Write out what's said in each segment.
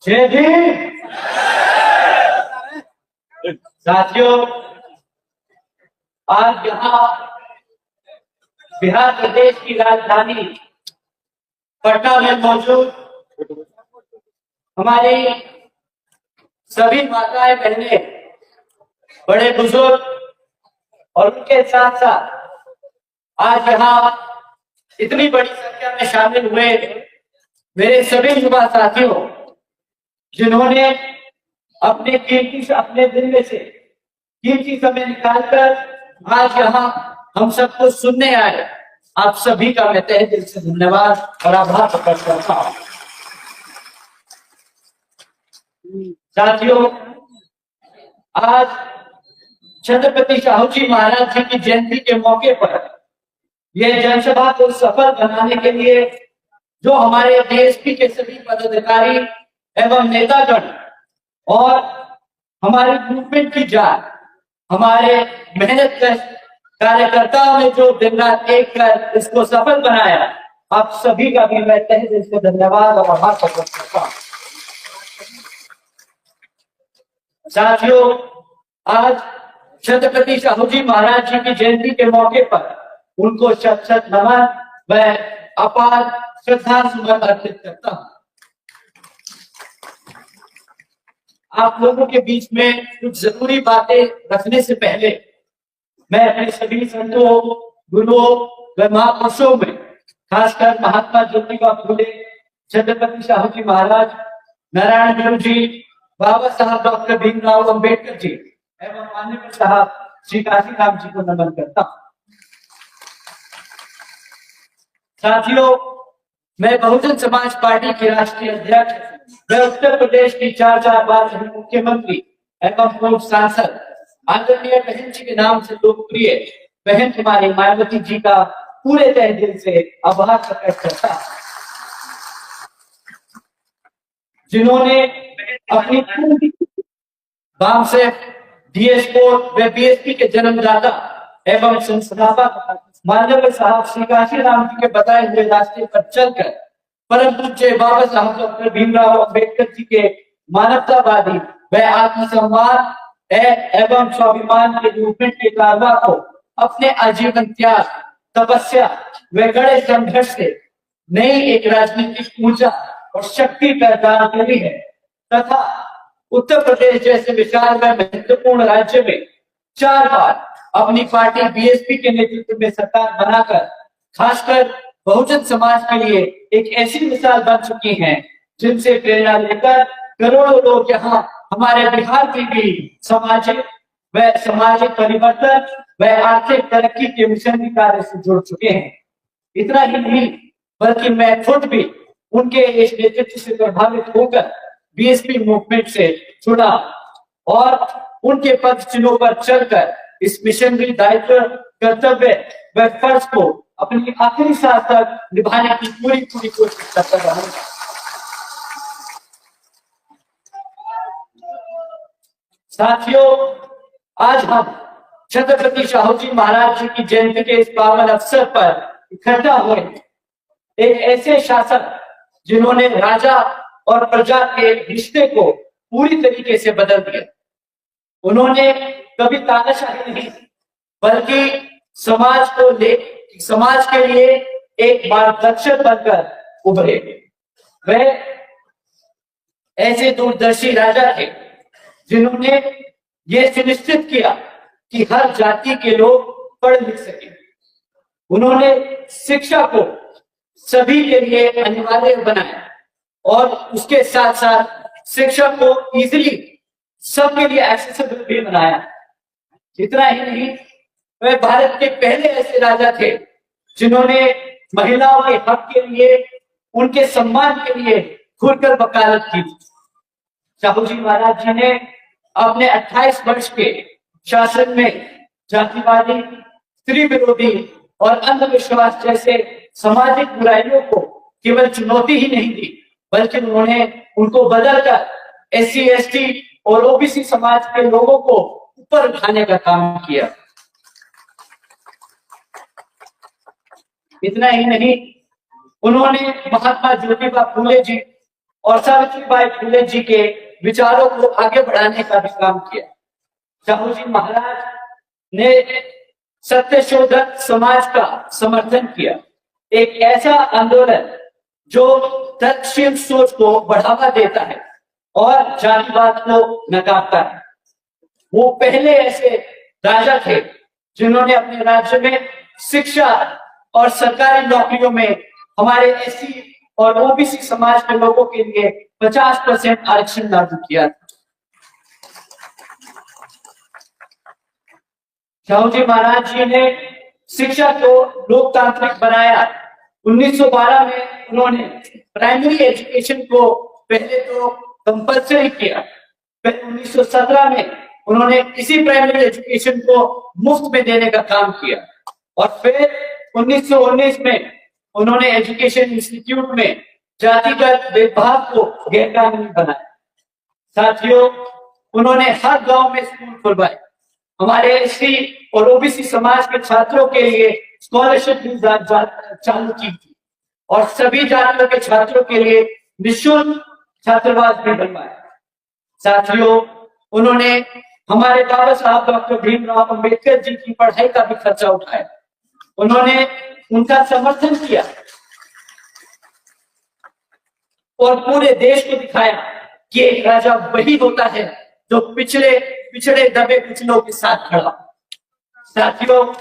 जय भीम। साथियों, आज यहाँ बिहार प्रदेश की राजधानी पटना में मौजूद हमारी सभी माताएं बहनें, बड़े बुजुर्ग और उनके साथ साथ आज यहाँ इतनी बड़ी संख्या में शामिल हुए मेरे सभी युवा साथियों, जिन्होंने अपने दिन में से कीमती समय निकालकर आज यहाँ हम सबको सुनने आए, आप सभी का मैं तहे दिल से धन्यवाद और आभार प्रकट करता हूँ। साथियों, आज छत्रपति शाहू जी महाराज जी की जयंती के मौके पर यह जनसभा को सफल बनाने के लिए जो हमारे डीएसपी के सभी पदाधिकारी एवं नेतागण और हमारे मूवमेंट की जान, हमारे मेहनत कार्यकर्ताओं ने जो दिन रात एक कर इसको सफल बनाया, आप सभी का भी मैं तहे दिल से धन्यवाद और आभार प्रकट करता हूँ। साथियों, आज छत्रपति शाहू जी महाराज जी की जयंती के मौके पर उनको शत शत नमन व अपार श्रद्धांजलि अर्पित करता हूँ। आप लोगों के बीच में कुछ जरूरी बातें रखने से पहले मैं अपने सभी संतों, गुरुओं व महापुरुषों में, खासकर महात्मा ज्योतिबा फुले, छत्रपति शाहू जी महाराज, नारायण गुरु जी, बाबा साहब डॉक्टर भीमराव अंबेडकर जी एवं माननीय साहब श्री काशीराम जी को नमन करता हूँ। साथियों, मैं बहुजन समाज पार्टी के राष्ट्रीय अध्यक्ष व उत्तर प्रदेश की 4 बार मुख्यमंत्री एवं पूर्व सांसद आदरणीय बहन जी के नाम से लोकप्रिय बहन कुमारी मायावती जी का पूरे तहे दिल से आभार प्रकट करता, जिन्होंने अपनी गांव से डीएस4 व बीएसपी के जन्मदाता एवं संस्थापक माननीय साहब श्री काशीराम जी के बताए हुए रास्ते पर चलकर परम पूज्य बाबा साहब डॉक्टर भीमराव अंबेडकर जी के मानवतावादी व आत्मसम्मान एवं स्वाभिमान के मूवमेंट के कारवा को अपने आजीवन त्याग, तपस्या व कड़े संघर्ष से नई एक राजनीतिक ऊर्जा और शक्ति प्रदान करी है तथा उत्तर प्रदेश जैसे विशाल व महत्वपूर्ण राज्य में 4 बार अपनी पार्टी बीएसपी के नेतृत्व में सरकार बनाकर खासकर बहुजन समाज के लिए एक ऐसी मिसाल बन चुकी हैं, जिनसे प्रेरणा लेकर करोड़ों लोग यहाँ हमारे बिहार की भी सामाजिक परिवर्तन व आर्थिक तरक्की के मिशन कार्य से जुड़ चुके हैं। इतना ही नहीं, बल्कि मैं खुद भी उनके इस नेतृत्व से प्रभावित होकर बीएसपी मूवमेंट से जुड़ा और उनके पद चिन्हों पर चलकर इस मिशनरी दायित्व, कर्तव्य व फर्ज को अपनी आखिरी सांस तक निभाने की पूरी कोशिश करता रहूंगा। साथियों, आज हम छत्रपति शाहू जी महाराज जी की जयंती के इस पावन अवसर पर इकट्ठा हुए, एक ऐसे शासक जिन्होंने राजा और प्रजा के रिश्ते को पूरी तरीके से बदल दिया। उन्होंने कभी तानाशाही नहीं, बल्कि समाज के लिए एक मार्गदर्शक बनकर उभरे। वे ऐसे दूरदर्शी राजा थे जिन्होंने ये सुनिश्चित किया कि हर जाति के लोग पढ़ लिख सके। उन्होंने शिक्षा को सभी के लिए अनिवार्य बनाया और उसके साथ साथ शिक्षा को इजीली सबके लिए एक्सेसिबल भी बनाया। इतना ही नहीं, वे भारत के पहले ऐसे राजा थे जिन्होंने महिलाओं के हक के लिए, उनके सम्मान के लिए खुलकर वकालत की। शाहू जी महाराज जी ने अपने 28 वर्ष के शासन में जातिवादी, स्त्री विरोधी और अंधविश्वास जैसे सामाजिक बुराइयों को केवल चुनौती ही नहीं दी, बल्कि उन्होंने उनको बदलकर SC, ST और OBC समाज के लोगों को ऊपर उठाने का काम किया। इतना ही नहीं, उन्होंने महात्मा ज्योतिबा फूले जी और सावित्रीबाई फूले जी के विचारों को आगे बढ़ाने का भी काम किया। साहू जी महाराज ने सत्यशोधक समाज का समर्थन किया, एक ऐसा आंदोलन जो तर्कशील सोच को बढ़ावा देता है और जातिवाद को नकारता है। वो पहले ऐसे राजा थे जिन्होंने अपने राज्य में शिक्षा और सरकारी नौकरियों में हमारे एससी और ओबीसी समाज के लोगों के लिए 50% आरक्षण लागू किया था। साहू जी महाराज जी ने शिक्षा को लोकतांत्रिक बनाया। 1912 में उन्होंने प्राइमरी एजुकेशन को पहले तो कंपल्सरी किया, फिर 1917 में उन्होंने इसी प्राइमरी एजुकेशन को मुफ्त में देने का काम किया और फिर 1919 में उन्होंने एजुकेशन इंस्टीट्यूट में जातिगत भेदभाव को गैरकानूनी बनाया। साथियों, उन्होंने हर गांव में स्कूल खुलवाए, हमारे एससी और ओबीसी समाज के छात्रों के लिए स्कॉलरशिप भी चालू की थी और सभी जातियों के छात्रों के लिए निःशुल्क छात्रावास भी बनवाया। साथियों, उन्होंने हमारे बाबा साहब डॉक्टर भीमराव अंबेडकर जी की पढ़ाई का भी खर्चा उठाया, उन्होंने उनका समर्थन किया और पूरे देश को दिखाया कि एक राजा वही होता है जो पिछड़े दबे कुचलों के साथ खड़ा। साथियों,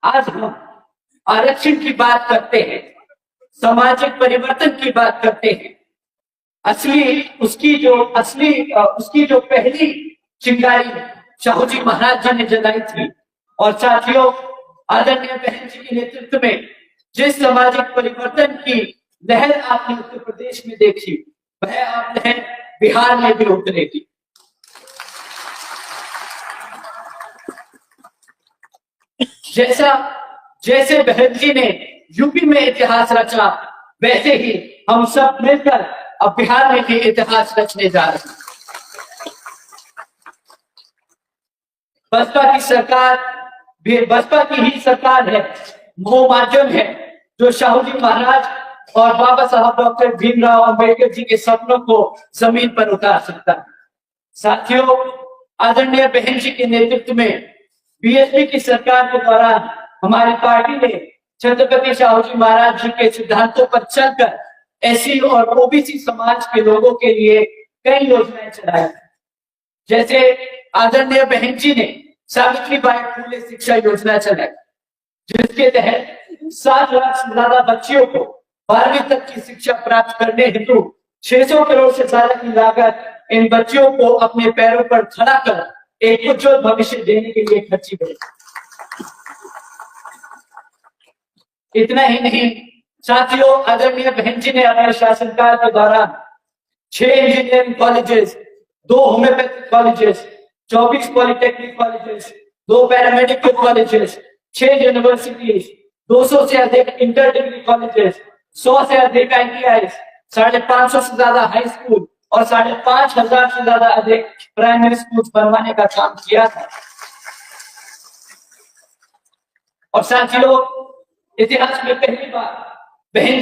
आज हम आरक्षण की बात करते हैं, सामाजिक परिवर्तन की बात करते हैं। उसकी जो पहली चिंगारी साहू जी महाराज जी ने जलाई थी। और साथियों, आदरणीय बहन जी के नेतृत्व में जिस सामाजिक परिवर्तन की लहर आपने उत्तर प्रदेश में देखी, वह आप लहर बिहार में भी उतरेगी। जैसे बहन जी ने यूपी में इतिहास रचा, वैसे ही हम सब मिलकर अब बिहार में भी इतिहास रचने जा रहे हैं। बसपा की ही सरकार है, वो माध्यम है जो साहू जी महाराज और बाबा साहब डॉक्टर भीमराव अंबेडकर जी के सपनों को जमीन पर उतार सकता है। साथियों, आदरणीय बहन जी के नेतृत्व में बीएसपी की सरकार के दौरान हमारी पार्टी ने छत्रपति साहू जी महाराज जी के सिद्धांतों पर चलकर एससी और ओबीसी समाज के लोगों के लिए कई योजनाएं चलाई, जैसे आदरणीय बहन जी ने सावित्रीबाई फूले शिक्षा योजना चलाई, जिसके तहत 7 लाख से ज्यादा बच्चियों को 12वीं तक की शिक्षा प्राप्त करने हेतु 600 करोड़ से ज्यादा की लागत इन बच्चियों को अपने पैरों पर खड़ा कर एक उज्जवल भविष्य देने के लिए खर्ची गई। इतना ही नहीं साथियों, आदरणीय बहन जी ने अपने शासनकाल के दौरान 6 engineering colleges, 2 homeopathic colleges, 24 polytechnic colleges, 2 paramedical colleges, 6 universities, 200 से अधिक इंटर डिग्री कॉलेजेस, 100 से अधिक ITIs, 550 से ज्यादा हाई स्कूल और 5,500 से ज्यादा अधिक प्राइमरी स्कूल बनवाने का काम किया था। और साथियों, इतिहास में पहली बार बहन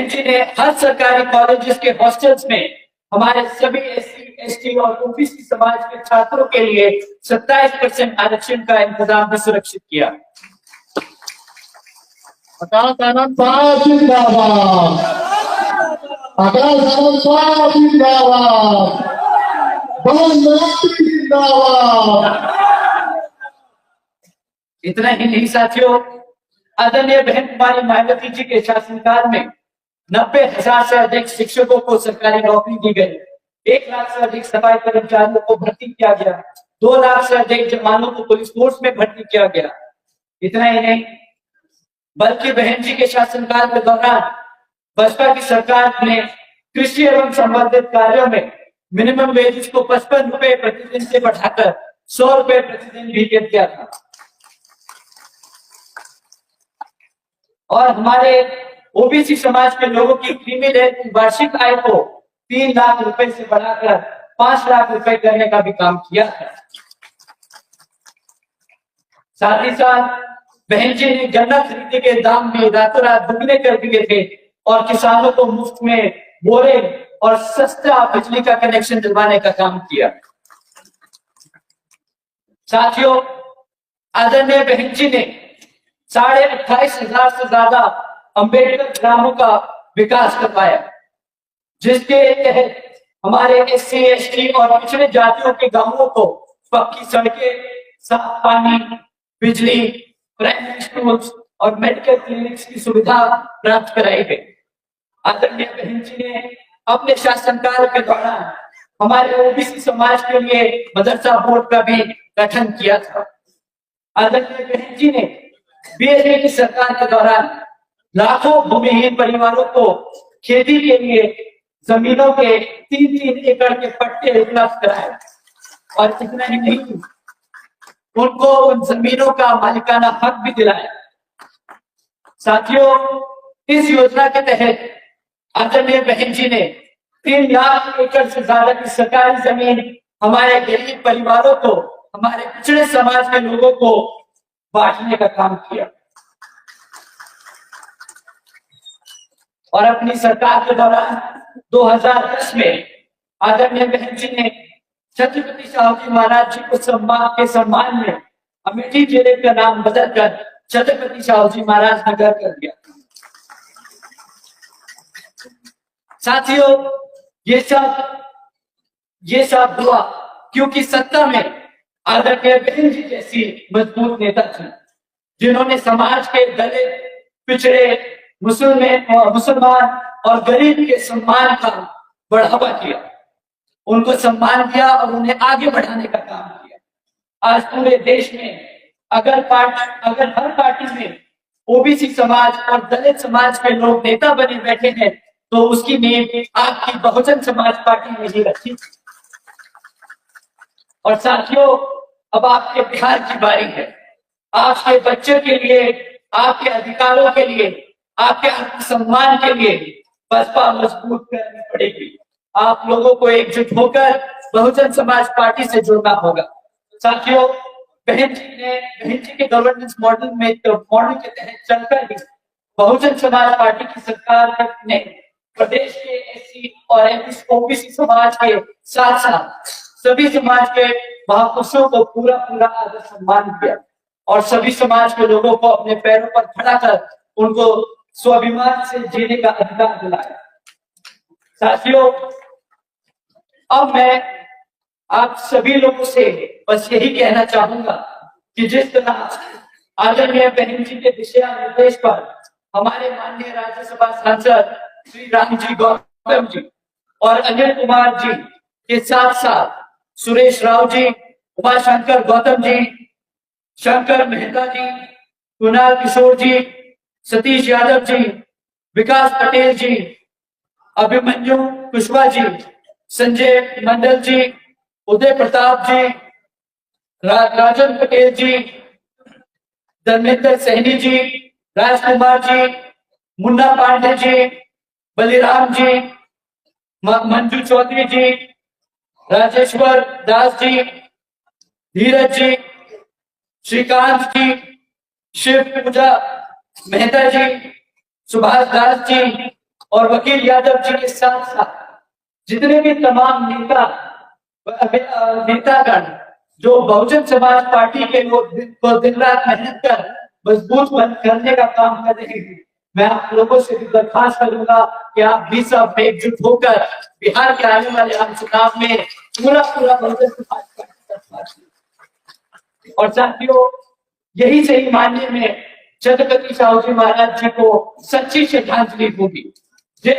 जी ने हर सरकारी कॉलेजेस के हॉस्टल्स में हमारे सभी SC, ST और ओबीसी समाज के छात्रों के लिए 27% आरक्षण का इंतजाम भी सुरक्षित किया। इतना ही नहीं साथियों, आदरणीय बहन कुमारी मायावती जी के शासनकाल में 90,000 से अधिक शिक्षकों को सरकारी नौकरी दी गई, 1 लाख से अधिक सफाई कर्मचारियों को भर्ती किया गया, 2 लाख से अधिक जवानों को पुलिस फोर्स में भर्ती किया गया। इतना ही नहीं, बल्कि बहन जी के शासनकाल के दौरान बसपा की सरकार ने कृषि एवं संबंधित कार्यों में मिनिमम वेजेस को 55 रुपए प्रतिदिन से बढ़ाकर 100 रुपए प्रतिदिन भी कर दिया था। और हमारे ओबीसी समाज के लोगों की क्रीमी लेयर की वार्षिक आय को 3 लाख रुपए से बढ़ाकर 5 लाख रुपए करने का भी काम किया है। साथ ही साथ बहन जी ने गन्ना खरीदने के दाम में रातों रात दुगने कर दिए थे और किसानों को मुफ्त में बोरिंग और सस्ता बिजली का कनेक्शन दिलवाने का काम किया। साथियों, आदरणीय बहन जी ने 28,500 से ज्यादा अंबेडकर ग्रामों का विकास करवाया, जिसके तहत हमारे SC, ST और पिछड़े जातियों के गांवों को पक्की सड़कें, साफ पानी, बिजली, प्राइमरी स्कूल्स और मेडिकल क्लिनिक्स की सुविधा प्राप्त कराई गई। आदरणीय बहन जी ने अपने शासनकाल के दौरान हमारे OBC समाज के लिए मदरसा बोर्ड का भी गठन किया था। आदरणीय बहन जी ने BJP की सरकार के दौरान लाखों भूमिहीन परिवारों को खेती के लिए जमीनों के 3-3 एकड़ के पट्टे उपलब्ध कराए और इतना ही नहीं, उनको उन जमीनों का मालिकाना हक भी दिलाया। साथियों, इस योजना के तहत आदरणीय बहन जी ने 3 लाख एकड़ से ज्यादा की सरकारी जमीन हमारे गरीब परिवारों को, हमारे पिछड़े समाज के लोगों को बांटने का काम किया। और अपनी सरकार के दौरान 2010 में आदरणीय बहन जी ने छत्रपति शाहू जी महाराज जी को सम्मान में अमेठी जिले का नाम बदलकर छत्रपति शाहू जी महाराज नगर कर दिया। साथियों, ये सब हुआ क्योंकि सत्ता में आदरणीय बहन जी जैसी मजबूत नेता थी, जिन्होंने समाज के दलित, पिछड़े, मुसलमान और गरीब के सम्मान का बढ़ावा किया, उनको सम्मान दिया और उन्हें आगे बढ़ाने का काम किया। आज पूरे देश में अगर हर पार्टी में OBC समाज और दलित समाज के लोग नेता बने बैठे हैं, तो उसकी नींव आपकी बहुजन समाज पार्टी ने ही रखी। और साथियों, अब आपके बिहार की बारी है। आपके बच्चों के लिए, आपके अधिकारों के लिए, आपके आत्मसम्मान के लिए बसपा मजबूत करनी पड़ेगी। आप लोगों को एकजुट होकर बहुजन समाज पार्टी से जुड़ना होगा। साथियों, बहन जी के गवर्नेंस मॉडल के तहत चलकर ही बहुजन समाज पार्टी की सरकार ने प्रदेश के SC और OBC समाज के साथ साथ सभी समाज के महापुरुषों को पूरा आदर सम्मान किया और सभी समाज के लोगों को अपने पैरों पर खड़ा कर उनको स्वाभिमान से जीने का अधिकार दिलाया। साथियों, अब मैं आप सभी लोगों से बस यही कहना चाहूंगा कि जिस तरह आदरणीय बहन जी के दिशा निर्देश पर हमारे माननीय राज्यसभा सांसद श्री रामजी गौतम जी और अनिल कुमार जी के साथ साथ सुरेश राव जी, उमाशंकर गौतम जी, शंकर मेहता जी, कुणाल किशोर जी, सतीश यादव जी, विकास पटेल जी, अभिमन्यु कुशवाहा जी, संजय मंडल जी, उदय प्रताप जी, राजन पटेल जी, धर्मेंद्र सैनी जी, राजकुमार जी, मुन्ना पांडे जी, बलिराम जी, मंजू चौधरी जी, राजेश्वर दास जी, धीरज जी, श्रीकांत जी, शिव पूजा मेहता जी, सुभाष दास जी और वकील यादव जी के साथ साथ जितने भी तमाम नेतागण जो बहुजन समाज पार्टी के लोग दिन रात मेहनत कर मजबूत करने का काम कर रहे हैं, मैं आप लोगों से भी दरख्वास्त करूंगा कि आप भी सब एकजुट होकर बिहार के आने वाले आम चुनाव में पूरा बहुजन समाज पार्टी का साथ। और साथियों, यही सही मानने में छत्रपति शाहू जी महाराज जी को सच्ची श्रद्धांजलि होगी।